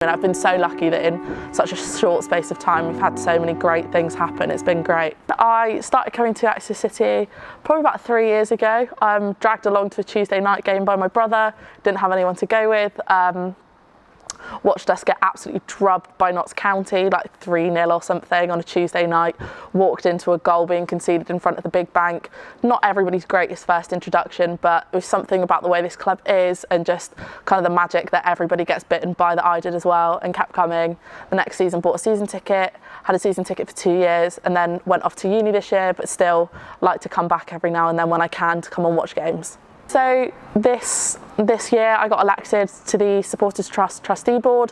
And I've been so lucky that in such a short space of time we've had so many great things happen. It's been great. I started coming to Exeter City probably about 3 years ago. I'm dragged along to a Tuesday night game by my brother, didn't have anyone to go with. Watched us get absolutely drubbed by Notts County, like 3-0 or something on a Tuesday night. Walked into a goal being conceded in front of the big bank. Not everybody's greatest first introduction, but it was something about the way this club is and just kind of the magic that everybody gets bitten by that I did as well, and kept coming. The next season bought a season ticket, had a season ticket for 2 years, and then went off to uni this year, but still like to come back every now and then when I can to come and watch games. So this year I got elected to the Supporters Trust Trustee Board.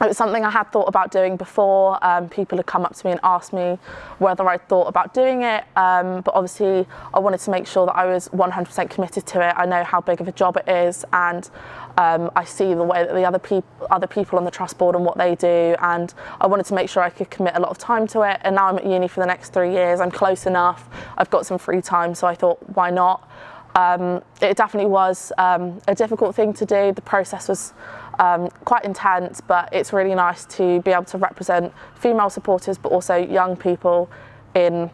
It was something I had thought about doing before. People had come up to me and asked me whether I thought about doing it, but obviously I wanted to make sure that I was 100% committed to it. I know how big of a job it is, and I see the way that the other people on the trust board and what they do, and I wanted to make sure I could commit a lot of time to it. And now I'm at uni for the next 3 years. I'm close enough. I've got some free time, so I thought, why not? It definitely was a difficult thing to do. The process was quite intense, but it's really nice to be able to represent female supporters, but also young people in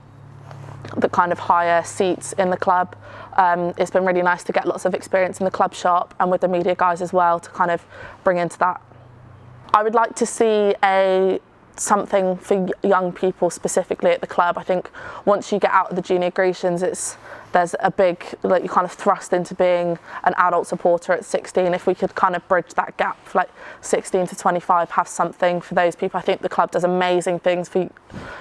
the kind of higher seats in the club. It's been really nice to get lots of experience in the club shop and with the media guys as well to kind of bring into that. I would like to see something for young people specifically at the club. I think once you get out of the junior Grecians, there's a big, like, you kind of thrust into being an adult supporter at 16. If we could kind of bridge that gap, like 16 to 25, have something for those people. I think the club does amazing things for,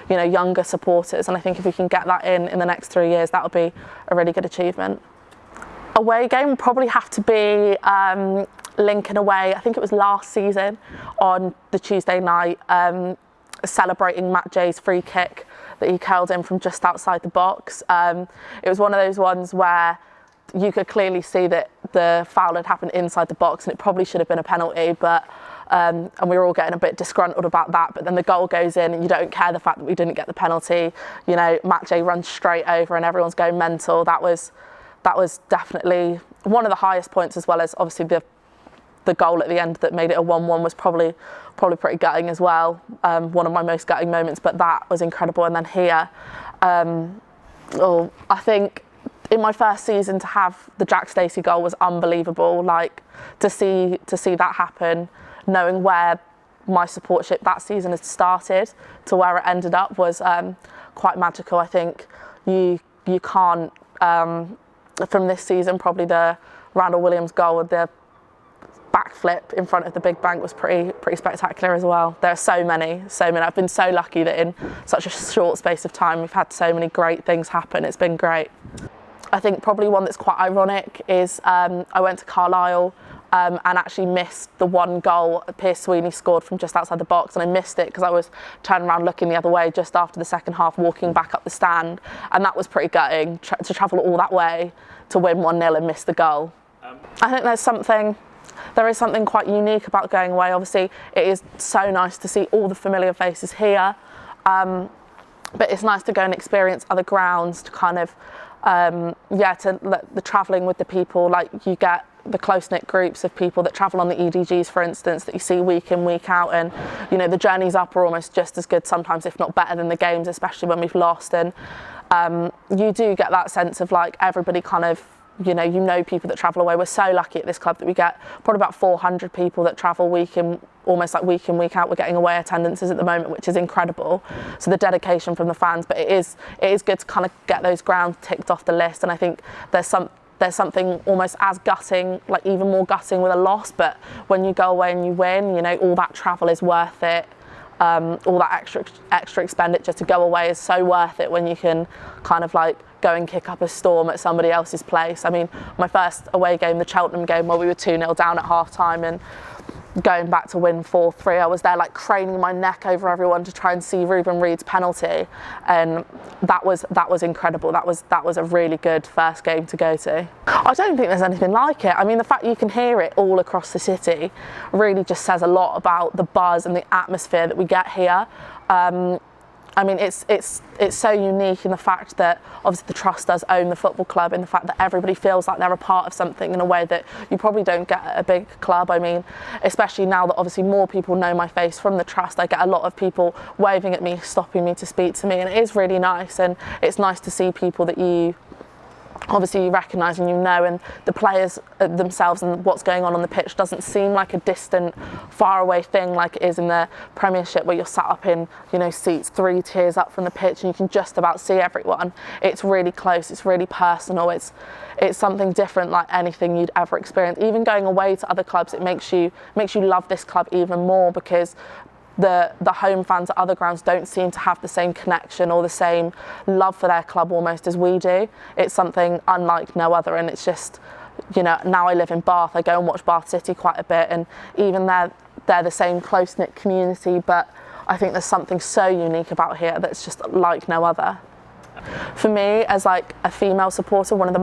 younger supporters, and I think if we can get that in the next 3 years, that would be a really good achievement. Away game would probably have to be Lincoln away. I think it was last season on the Tuesday night, celebrating Matt Jay's free kick that he curled in from just outside the box. It was one of those ones where you could clearly see that the foul had happened inside the box and it probably should have been a penalty, but and we were all getting a bit disgruntled about that, but then the goal goes in and you don't care the fact that we didn't get the penalty. Matt Jay runs straight over and everyone's going mental. That was definitely one of the highest points, as well as obviously the goal at the end that made it a 1-1 was probably pretty gutting as well. One of my most gutting moments, but that was incredible. And then here, I think in my first season to have the Jack Stacey goal was unbelievable. Like to see that happen, knowing where my supportership that season had started to where it ended up was quite magical. I think you can't from this season, probably the Randall Williams goal with the backflip in front of the big bank was pretty spectacular as well. There are so many. I've been so lucky that in such a short space of time we've had so many great things happen. It's been great. I think probably one that's quite ironic is I went to Carlisle and actually missed the one goal Pierce Sweeney scored from just outside the box, and I missed it because I was turning around looking the other way just after the second half, walking back up the stand, and that was pretty gutting to travel all that way to win 1-0 and miss the goal. I think there is something quite unique about going away. Obviously, it is so nice to see all the familiar faces here, but it's nice to go and experience other grounds, to kind of, the travelling with the people. Like, you get the close-knit groups of people that travel on the EDGs, for instance, that you see week in, week out, and the journeys up are almost just as good sometimes, if not better, than the games, especially when we've lost. And you do get that sense of like everybody kind of, people that travel away. We're so lucky at this club that we get probably about 400 people that travel week in, week out. We're getting away attendances at the moment, which is incredible. So the dedication from the fans, but it is good to kind of get those grounds ticked off the list. And I think there's something almost as gutting, like even more gutting with a loss, but when you go away and you win, all that travel is worth it. All that extra expenditure to go away is so worth it when you can kind of like go and kick up a storm at somebody else's place. I mean, my first away game, the Cheltenham game, where we were 2-0 down at half time and going back to win 4-3, I was there like craning my neck over everyone to try and see Ruben Reid's penalty, and that was incredible. That was a really good first game to go to. I don't think there's anything like it. I mean, the fact you can hear it all across the city really just says a lot about the buzz and the atmosphere that we get here. I mean, it's so unique in the fact that obviously the Trust does own the football club, in the fact that everybody feels like they're a part of something in a way that you probably don't get at a big club. I mean, especially now that obviously more people know my face from the Trust, I get a lot of people waving at me, stopping me to speak to me, and it is really nice. And it's nice to see people that you recognise and you know, and the players themselves and what's going on the pitch doesn't seem like a distant, far away thing like it is in the Premiership, where you're sat up in, you know, seats 3 tiers up from the pitch and you can just about see everyone. It's really close, it's really personal, it's something different like anything you'd ever experienced. Even going away to other clubs, it makes you love this club even more, because the home fans at other grounds don't seem to have the same connection or the same love for their club almost as we do. It's something unlike no other, and it's just, you know, now I live in Bath, I go and watch Bath City quite a bit, and even they're the same close-knit community, but I think there's something so unique about here that's just like no other. For me, as like a female supporter, one of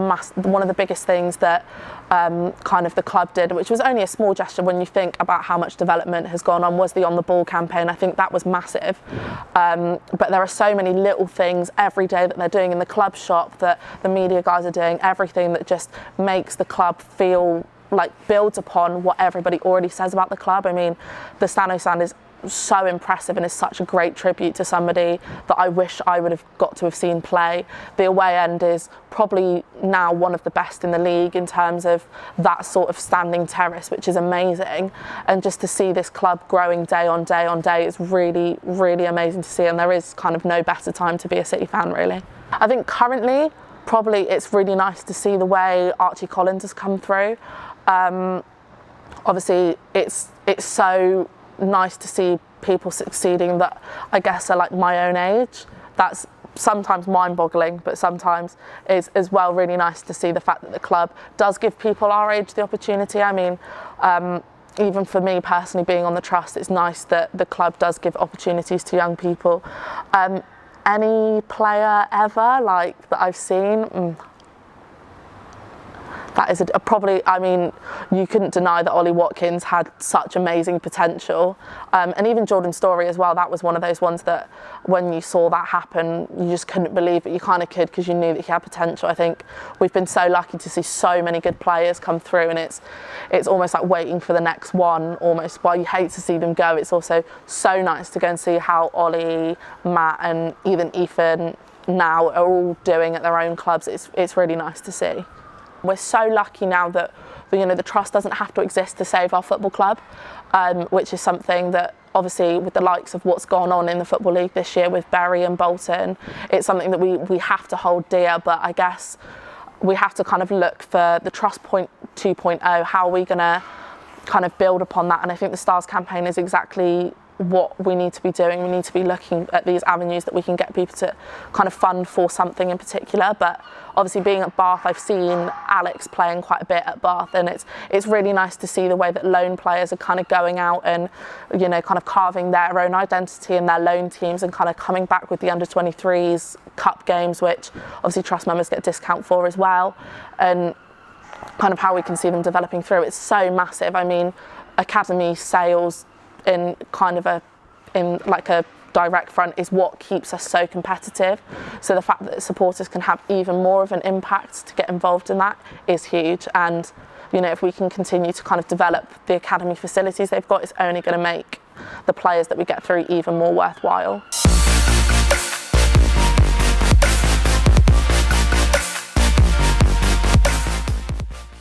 the biggest things that kind of the club did, which was only a small gesture when you think about how much development has gone on, was the On the Ball campaign. I think that was massive. But there are so many little things every day that they're doing in the club shop, that the media guys are doing, everything that just makes the club feel like builds upon what everybody already says about the club. I mean, the Stano Stand is so impressive and is such a great tribute to somebody that I wish I would have got to have seen play. The away end is probably now one of the best in the league in terms of that sort of standing terrace, which is amazing. And just to see this club growing day on day on day is really, really amazing to see. And there is kind of no better time to be a City fan, really. I think currently, probably it's really nice to see the way Archie Collins has come through. Obviously, it's so nice to see people succeeding that I guess are like my own age. That's sometimes mind-boggling, but sometimes is as well really nice to see the fact that the club does give people our age the opportunity. I mean, even for me personally, being on the Trust, it's nice that the club does give opportunities to young people. Any player ever like that I've seen, that is probably, I mean, you couldn't deny that Ollie Watkins had such amazing potential. And even Jordan Story as well, that was one of those ones that when you saw that happen, you just couldn't believe it. You kind of could, because you knew that he had potential. I think we've been so lucky to see so many good players come through, and it's almost like waiting for the next one, almost. While you hate to see them go, it's also so nice to go and see how Ollie, Matt and even Ethan now are all doing at their own clubs. It's really nice to see. We're so lucky now that the Trust doesn't have to exist to save our football club, which is something that obviously with the likes of what's gone on in the Football League this year with Bury and Bolton, it's something that we have to hold dear. But I guess we have to kind of look for the Trust 2.0, how are we going to kind of build upon that? And I think the Stars campaign is exactly what we need to be doing. We need to be looking at these avenues that we can get people to kind of fund for something in particular. But obviously being at Bath, I've seen Alex playing quite a bit at Bath, and it's really nice to see the way that loan players are kind of going out and, you know, kind of carving their own identity in their loan teams and kind of coming back with the under-23s cup games, which obviously Trust members get a discount for as well, and kind of how we can see them developing through. It's so massive. I mean, academy sales in like a direct front is what keeps us so competitive. So the fact that supporters can have even more of an impact to get involved in that is huge. And, you know, if we can continue to kind of develop the academy facilities they've got, it's only going to make the players that we get through even more worthwhile.